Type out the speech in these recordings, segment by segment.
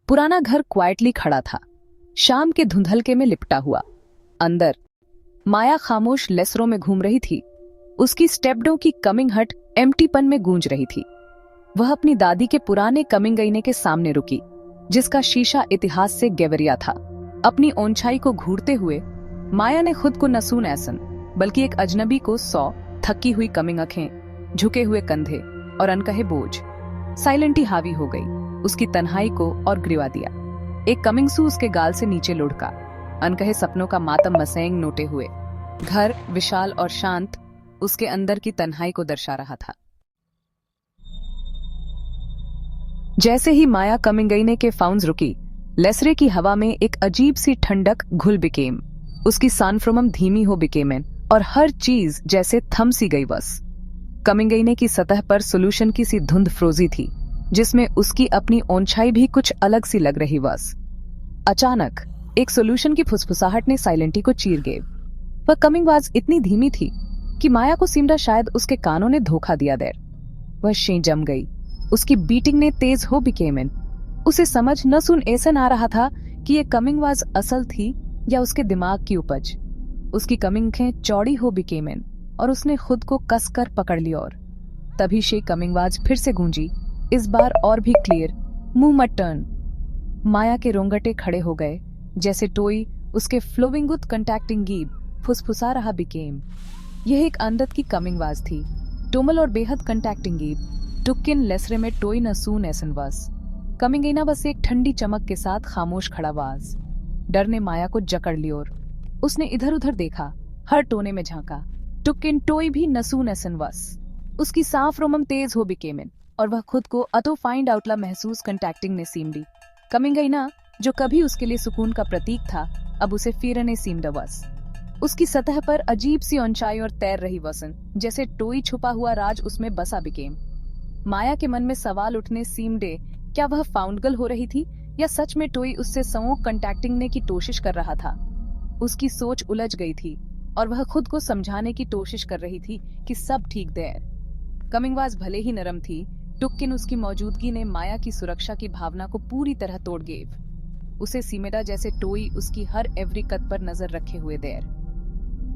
पुराना घर क्वाइटली खड़ा था, शाम के धुंधलके में लिपटा हुआ। अंदर माया खामोश लेसरों में घूम रही थी। उसकी स्टेपडों की कमिंग हट एम्प्टीपन में गूंज रही थी। वह अपनी दादी के पुराने कमिंग गईने के सामने रुकी, जिसका शीशा इतिहास से गेवरिया था। अपनी ओंछाई को घूरते हुए माया ने खुद को नसून ऐसन बल्कि एक अजनबी को सौ थकी हुई कमिंग आंखें, झुके हुए कंधे और अनकहे बोझ साइलेंटी हावी हो गई। उसकी तन्हाई को और गिरवा दिया। एक कमिंग सू उसके गाल से नीचे लुढ़का, अनकहे सपनों का मातम मसैंग नोटे हुए। घर विशाल और शांत उसके अंदर की तन्हाई को दर्शा रहा था। जैसे ही माया कमिंगईने के फाउंस रुकी, लेसरे की हवा में एक अजीब सी ठंडक घुल बिकेम। उसकी सांफ्रोमम धीमी हो बिकेमेन और हर चीज जैसे थम सी गई। बस कमिंगईने की सतह पर सोल्यूशन की सी धुंध फ्रोजी थी, जिसमें उसकी अपनी ओंछाई भी कुछ अलग सी लग रही। बस अचानक एक सोल्यूशन की फुसफुसाहट ने साइलेंटी को चीर गई। वह कमिंग आवाज इतनी धीमी थी कि माया को सिमरा शायद उसके कानों ने धोखा दिया। देर वह शें जम गई। उसकी बीटिंग ने तेज हो बिकेमेन। उसे समझ न सुन ऐसा आ रहा था कि ये कमिंग आवाज असल थी या उसके दिमाग की उपज। उसकी कमिंगें चौड़ी हो बिकेमेन और उसने खुद को कसकर पकड़ ली। और तभी शे कमिंग आवाज फिर से गूंजी, इस बार और भी क्लियर, मुंह मत टर्न। माया के रोंगटे खड़े हो गए, जैसे टोई उसके फ्लोविंगुत कंटैक्टिंग गीब फुसफुसा रहा बिकेम। यह एक अंदत की कमिंग आवाज थी, टोमल और बेहद कंटैक्टिंग गीब। टुक्किन लेसरे में टोई नसून ऐसन वास कमिंगेना बस एक ठंडी चमक के साथ खामोश खड़ा वाज। डर ने माया को जकड़ ली और उसने इधर उधर देखा, हर टोने में झांका। टुक्किन टोई भी नसून ऐसन वास। उसकी सांफ रोमम तेज हो बिकेमिन और वह खुद को अतो फाइंड आउटला महसूस कंटैक्टिंग ने सीमडी। कमिंगेना जो कभी उसके लिए सुकून का प्रतीक था, अब उसे फिरने सीमड वस। उसकी सतह पर अजीब सी ऊंचाई और तैर रही वसन, जैसे टोई छुपा हुआ राज उसमें बसा बिकेम। माया के मन में सवाल उठने सीमडे, क्या वह फाउंड गर्ल हो रही थी या सच में टोई उससे संयोग कंटैक्टिंग ने की कोशिश कर रहा था। उसकी सोच उलझ गई थी और वह खुद को समझाने की कोशिश कर रही थी कि सब ठीक देर। कमिंगवाज भले ही नरम थी, टुक्किन उसकी मौजूदगी ने माया की सुरक्षा की भावना को पूरी तरह तोड़ गेव। उसे सीमेडा जैसे टोई उसकी हर एवरी कद पर नजर रखे हुए देर।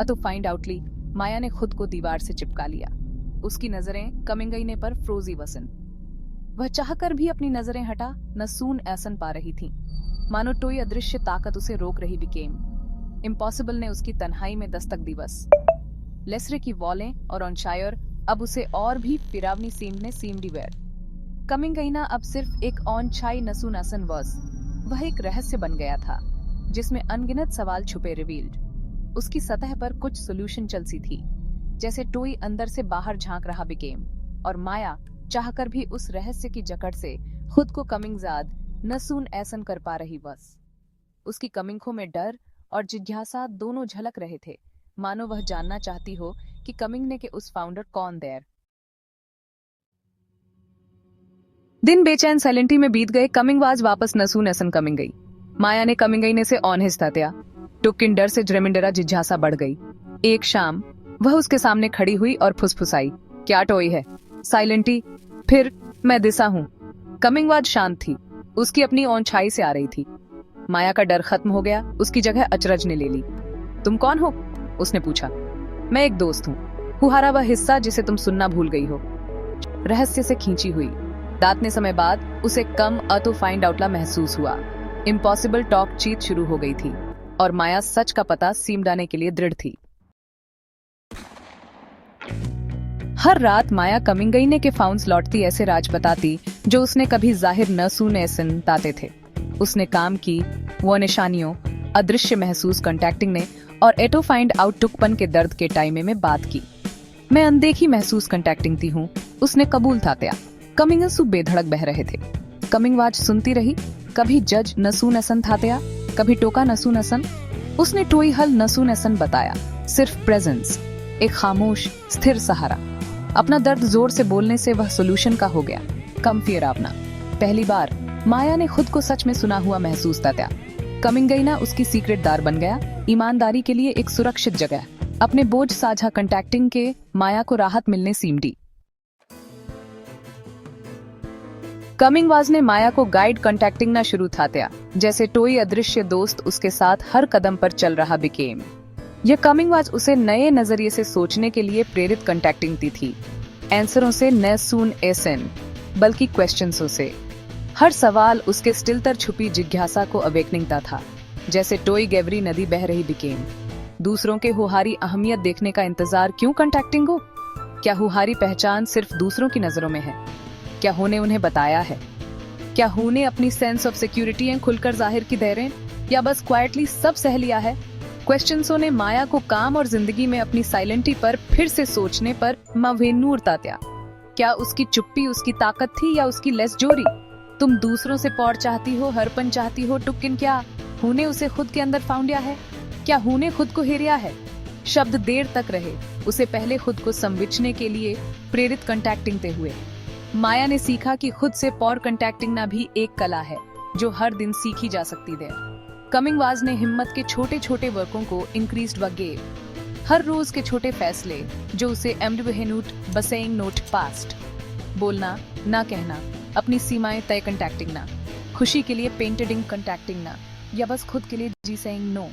अतो फाइंड आउटली माया ने खुद को दीवार से चिपका लिया। उसकी नजरें कमिंगईने पर फ्रोजी वसन। वह चाहकर भी अपनी नजरें हटा नसून ऐसन पा रही थी, मानो टोई अदृश्य ताकत उसे रोक रही बिकेम। इम्पॉसिबल ने उसकी तन्हाई में दस्तक दी। बस लेसरे की वॉलें और ऑनशायर अब उसे और भी पिरावनी सीमने सीमडी वेयर। कमिंगईना अब सिर्फ एक ऑन छाई नसून असन वर्स, वह एक रहस्य बन गया था जिसमें अनगिनत सवाल छुपे रिवील्ड। उसकी सतह पर कुछ सोल्यूशन चल सी थी, जैसे टोई अंदर से बाहर झांक रहा बिकेम। और माया चाहकर भी उस रहस्य की जकड़ से खुद को कमिंगजाद नसून ऐसन कर पा रही। बस उसकी कमिंखों में डर और जिज्ञासा दोनों झलक रहे थे, मानो वह जानना चाहती हो कि कमिंगने के उस फाउंडर कौन देर। दिन बेचैन साइलेंटी में बीत गए। कमिंगवाज वापस नसून ऐसन कमिंग गई। माया ने कमिंगईने से ऑन हिस्तात्या। टुक्किन डर से जरेमिंडरा जिज्ञासा बढ़ गई। एक शाम वह उसके सामने खड़ी हुई और फुसफुसाई, क्या टोई है साइलेंटी? फिर मैं दिशा हूं। कमिंगवाज शांत थी, उसकी अपनी ओंछाई से आ रही थी। माया का डर खत्म हो गया, उसकी जगह अचरज ने ले ली। तुम कौन हो? उसने पूछा। मैं एक दोस्त हूँ, हुहारा वह हिस्सा जिसे तुम सुनना भूल गई हो। रहस्य से खींची हुई दांतने समय बाद उसे कम अतो फाइंड आउटला महसूस हुआ। इम्पॉसिबल टॉक चीत शुरू हो गई थी और माया सच का पता सीमडाने के लिए दृढ़ थी। हर रात माया कमिंगईने के फाउंस लौटती ऐसे राज बताती जो उसने कभी जाहिर न सुने ताते थे। उसने काम की वो निशानियों, अदृश्य महसूस कंटैक्टिंग ने और एटो फाइंड आउट टुकपन के दर्द के टाइमे में बात की। मैं अनदेखी महसूस कंटैक्टिंग थी हूँ, उसने कबूल थात्या। कमिंगसु बेधड़क बह रहे थे। कमिंगवाज सुनती रही, कभी जज नसून असन थात्या, कभी टोका नसून असन। उसने टोई हल नसून असन बताया, सिर्फ प्रेजेंस, एक खामोश स्थिर सहारा। अपना दर्द जोर से बोलने से वह सोल्यूशन का हो गया, कम फियरावना। पहली बार माया ने खुद को सच में सुना हुआ महसूस था। कमिंगईना उसकी सीक्रेट दार बन गया, ईमानदारी के लिए एक सुरक्षित जगह। अपने बोझ साझा कंटैक्टिंग के माया को राहत मिलने सीमडी। कमिंगवाज ने माया को गाइड कंटैक्टिंग ना शुरू था त्या जैसे टोई अदृश्य दोस्त उसके साथ हर कदम पर चल रहा बिकेम। यह कमिंगवाज उसे नए नजरिए से सोचने के लिए प्रेरित कंटैक्टिंग दी थी, आंसरों से न सुन एसन बल्कि क्वेश्चंसों से। हर सवाल उसके स्टिल तर छुपी जिज्ञासा को अवेकनिंगता था, जैसे टोई गैवरी नदी बह रही बिकेम। दूसरों के हुहारी अहमियत देखने का इंतजार क्यों कंटैक्टिंग हो? क्या हुहारी पहचान सिर्फ दूसरों की नजरों में है? क्या होने उन्हें बताया है? क्या होने अपनी सेंस ऑफ सिक्योरिटी खुलकर जाहिर की दे रहे हैं, या बस क्वाइटली सब सह लिया है? क्वेश्चंसों ने माया को काम और जिंदगी में अपनी साइलेंटी पर फिर से सोचने पर मवेनूर तात्या। क्या उसकी चुप्पी उसकी ताकत थी या उसकी लेस जोरी? तुम दूसरों से पौड़ चाहती हो, हरपन चाहती हो, टुकिन क्या होने उसे खुद के अंदर फाउंडिया है? क्या होने खुद को हेरिया है? शब्द देर तक रहे, उसे पहले खुद को समझने के लिए प्रेरित कंटैक्टिंग ते हुए। माया ने सीखा कि खुद से पौर कंटैक्टिंग ना भी एक कला है जो हर दिन सीखी जा सकती है। कमिंगवाज ने हिम्मत के छोटे छोटे वर्कों को इंक्रीज्ड व गेव, हर रोज के छोटे फैसले जो उसे एमडवेहेनूट बसेइंग नोट पास्ट, बोलना ना कहना, अपनी सीमाएं तय कंटैक्टिंग ना, खुशी के लिए पेंटेडिंग कंटैक्टिंग ना, या बस खुद के लिए जी सेइंग नो।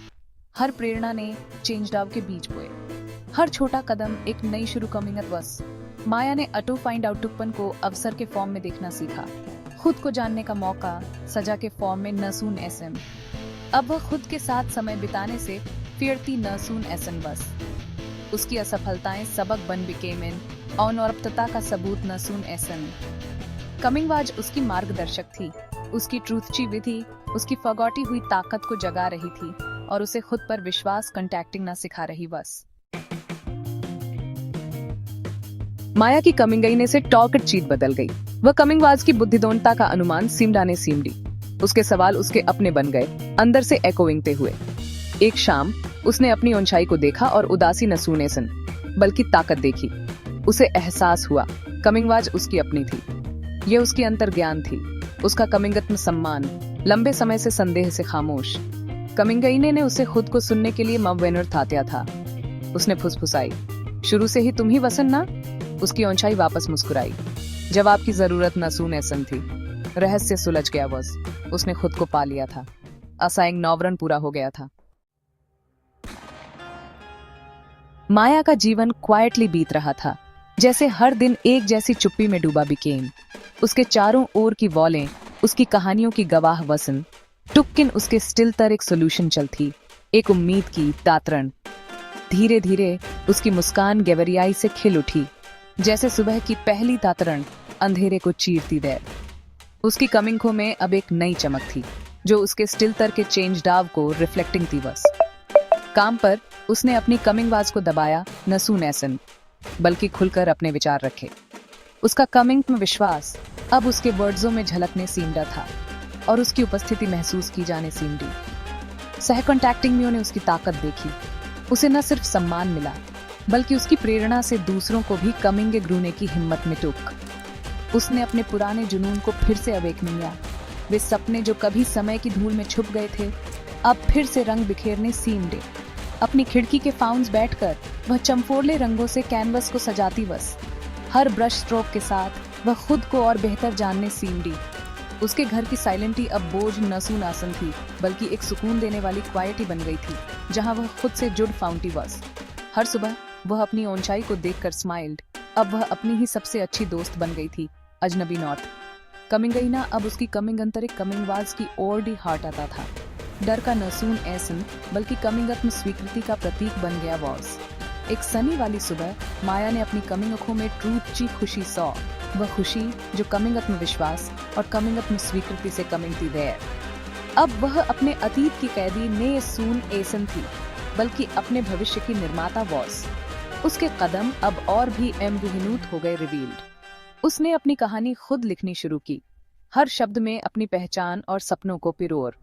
हर प्रेरणा ने चेंज डाव के बीज बोए, हर छोटा कदम एक नई शुरू कमिंग एट वस। माया ने अटो फाइंड आउटुकपन को अवसर के फॉर्म में देखना सीखा, खुद को जानने का मौका सजा के फॉर्म में नसून एसएम। अब वह खुद के साथ समय बिताने से फिरती नसून एसन बस। उसकी असफलताएं सबक बन बिकेमेन और औरपतता का सबूत नसून एसन। कमिंगवाज उसकी मार्गदर्शक थी, उसकी ट्रूथची विधि उसकी फगौटी हुई ताकत को जगा रही थी और उसे खुद पर विश्वास कंटैक्टिंग ना सिखा रही बस। माया की कमिंगईने से टॉकेट चीत बदल गई। वह कमिंगवाज की बुद्धिदोनता का अनुमान सिमडाने सिमडी। उसके सवाल उसके अपने बन गए, अंदर से एकोइंगते हुए। एक शाम उसने अपनी ऊंचाई को देखा और उदासी न सूने सन बल्कि ताकत देखी। उसे एहसास हुआ कमिंगवाज उसकी अपनी थी। यह उसकी अंतर्ज्ञान थी, उसका कमिंगत्म सम्मान, लंबे समय से संदेह से खामोश। कमिंगईने ने उसे खुद को सुनने के लिए मवेनुर थात्या था। उसने फुसफुसाई, शुरू से ही तुम ही वसन ना? उसकी ऊंचाई वापस मुस्कुराई, जवाब की जरूरत न सुने सन थी। रहस्य सुलझ गया वस, उसने खुद को पा लिया था, असाइंग नौवरन पूरा हो गया था। माया का जीवन क्वाइटली बीत रहा था, जैसे हर दिन एक जैसी चुप्पी में डूबा बिकेम। उसके चारों ओर की वॉलें उसकी कहानियों की गवाह वसन, टुक्किन उसके स्टिल तर एक सोल्यूशन चलती, एक उम्मीद की दातरण। धीरे धीरे उसकी मुस्कान गेवरियाई से खिल उठी, जैसे सुबह की पहली दातरण अंधेरे को चीरती देर। उसकी कमिंगों में अब एक नई चमक थी, जो उसके स्टिल तर के चेंज डाव को रिफ्लेक्टिंग थी बस। काम पर उसने अपनी कमिंगवाज को दबाया न सुनैसन बल्कि खुलकर अपने विचार रखे। उसका कमिंग में विश्वास अब उसके वर्ड्सों में झलकने सीमड़ा था और उसकी उपस्थिति महसूस की जाने सीमड़ी। सह कॉन्टैक्टिंग में उन्हें उसकी ताकत देखी। उसे न सिर्फ सम्मान मिला बल्कि उसकी प्रेरणा से दूसरों को भी कमिंगे ग्रूने की हिम्मत में टूक। उसने अपने पुराने जुनून को फिर से अवेकनिंग किया। वे सपने जो कभी समय की धूल में छुप गए थे, अब फिर से रंग बिखेरने सीमड़े। अपनी खिड़की के फाउंस बैठकर वह चमफोड़ले रंगों से कैनवस को सजाती बस। हर ब्रश स्ट्रोक के साथ वह खुद को और बेहतर जानने सीमड़ी। उसके घर की साइलेंटी अब बोझ नसून आसन थी, बल्कि एक सुकून देने वाली क्वाइटी बन गई थी, जहां वह खुद से जुड़ फाउंटी बस। हर सुबह वह अपनी ऊंचाई को देखकर स्माइल्ड। अब वह अपनी ही सबसे अच्छी दोस्त बन गई थी, अजनबी नॉट। कमिंगईना अब उसकी कमिंग अंतरिक कमिंगवाज की और डी हार्ट आता था। डर का नसून ऐसन बल्कि कमिंगत्म स्वीकृति का प्रतीक बन गया वॉज। एक सनी वाली सुबह माया ने अपनी कमिंग आंखों में ट्रूथ खुशी सौ, वह खुशी जो कमिंगत्म विश्वास और कमिंगत्म स्वीकृति से कमिंग थी देर। अब वह अपने अतीत की कैदी ने सून एसन थी, बल्कि अपने भविष्य की निर्माता वॉज। उसके कदम अब और भी एम्बिविनूट हो गए रिवील्ड। उसने अपनी कहानी खुद लिखनी शुरू की, हर शब्द में अपनी पहचान और सपनों को पिरोर।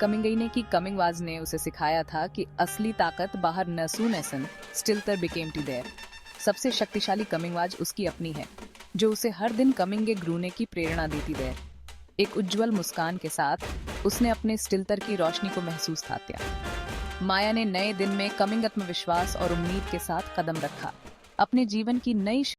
कमिंगईने की कमिंगवाज ने उसे सिखाया था कि असली ताकत बाहर नसून एसन स्टिल तर बिकेम टी देर। सबसे शक्तिशाली कमिंगवाज उसकी अपनी है, जो उसे हर दिन कमिंगे ग्रूने की प्रेरणा देती देर। एक उज्जवल मुस्कान के साथ उसने अपने स्टिलतर की रोशनी को महसूस था। माया ने नए दिन में कमिंग आत्मविश्वास और उम्मीद के साथ कदम रखा। अपने जीवन की नई